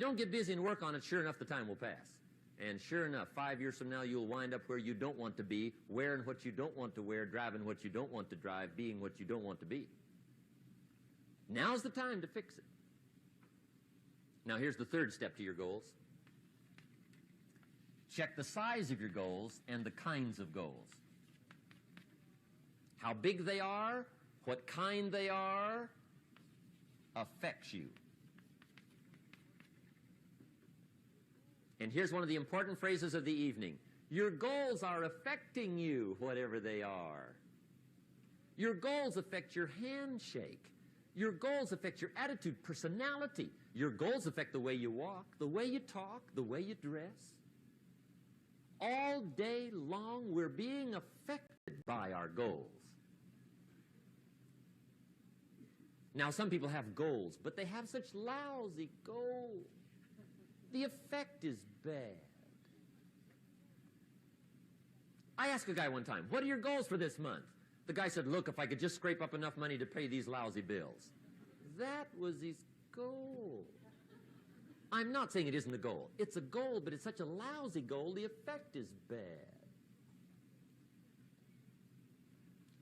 don't get busy and work on it, sure enough, the time will pass. And sure enough, 5 years from now, you'll wind up where you don't want to be, wearing what you don't want to wear, driving what you don't want to drive, being what you don't want to be. Now's the time to fix it. Now, here's the third step to your goals. Check the size of your goals and the kinds of goals. How big they are, what kind they are, affects you. And here's one of the important phrases of the evening. Your goals are affecting you, whatever they are. Your goals affect your handshake. Your goals affect your attitude, personality. Your goals affect the way you walk, the way you talk, the way you dress. All day long, we're being affected by our goals. Now, some people have goals, but they have such lousy goals. The effect is bad. I asked a guy one time, what are your goals for this month? The guy said, look, if I could just scrape up enough money to pay these lousy bills. That was his goal. I'm not saying it isn't a goal. It's a goal, but it's such a lousy goal, the effect is bad.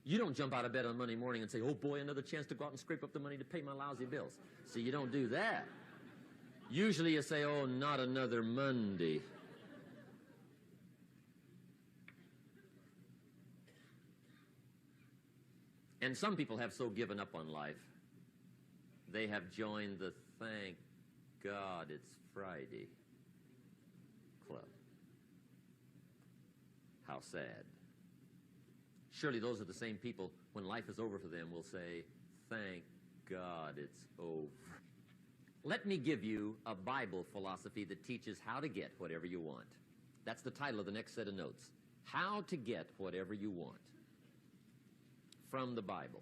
You don't jump out of bed on Monday morning and say, oh boy, another chance to go out and scrape up the money to pay my lousy bills. See, you don't do that. Usually you say, oh, not another Monday. And some people have so given up on life, they have joined the thank God it's Friday club. How sad. Surely those are the same people, when life is over for them, will say, thank God it's over. Let me give you a Bible philosophy that teaches how to get whatever you want. That's the title of the next set of notes. How to get whatever you want. From the Bible.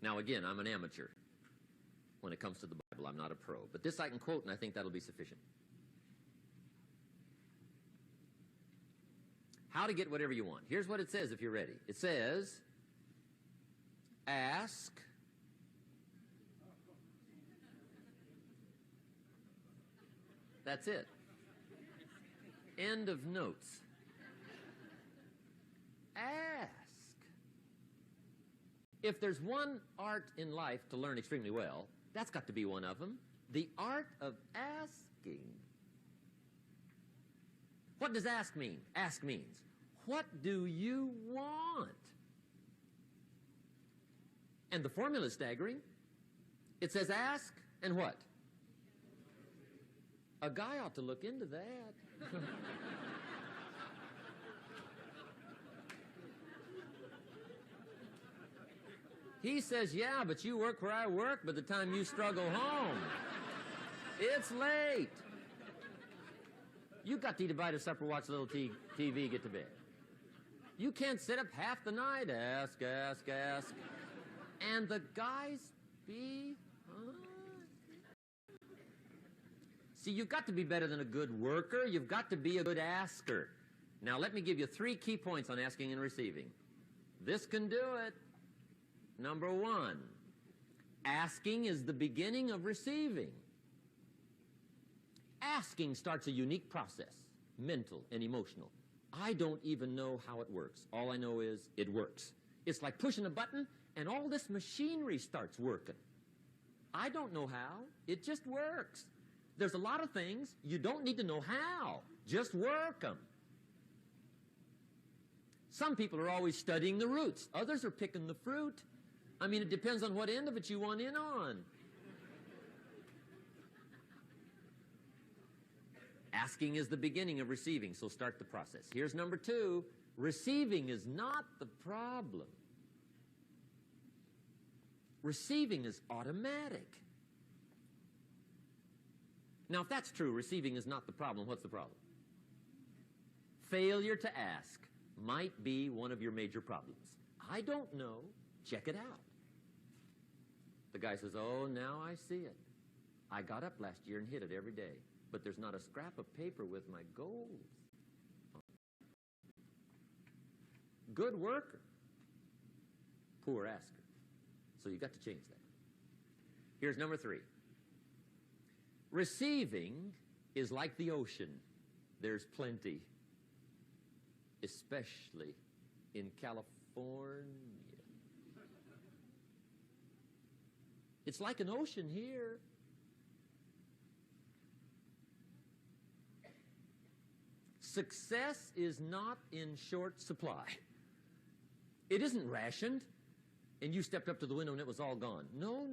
Now again, I'm an amateur when it comes to the Bible. I'm not a pro. But this I can quote, and I think that'll be sufficient. How to get whatever you want. Here's what it says if you're ready. It says, ask, that's it. End of notes. Ask. If there's one art in life to learn extremely well, that's got to be one of them. The art of asking. What does ask mean? Ask means, what do you want? And the formula is staggering. It says ask and what? A guy ought to look into that. He says, yeah, but you work where I work. By the time you struggle home, it's late. You've got to eat a bite of supper, watch a little TV, get to bed. You can't sit up half the night, ask, ask, ask. And the guys See, you've got to be better than a good worker. You've got to be a good asker. Now, let me give you 3 key points on asking and receiving. This can do it. Number 1, asking is the beginning of receiving. Asking starts a unique process, mental and emotional. I don't even know how it works. All I know is it works. It's like pushing a button and all this machinery starts working. I don't know how. It just works. There's a lot of things you don't need to know how. Just work them. Some people are always studying the roots. Others are picking the fruit. I mean, it depends on what end of it you want in on. Asking is the beginning of receiving, so start the process. Here's number 2. Receiving is not the problem. Receiving is automatic. Now, if that's true, receiving is not the problem, what's the problem? Failure to ask might be one of your major problems. I don't know. Check it out. The guy says, oh, now I see it. I got up last year and hit it every day, but there's not a scrap of paper with my goals. Good worker, poor asker. So you've got to change that. Here's number 3. Receiving is like the ocean. There's plenty, especially in California. It's like an ocean here. Success is not in short supply. It isn't rationed, and you stepped up to the window and it was all gone. No.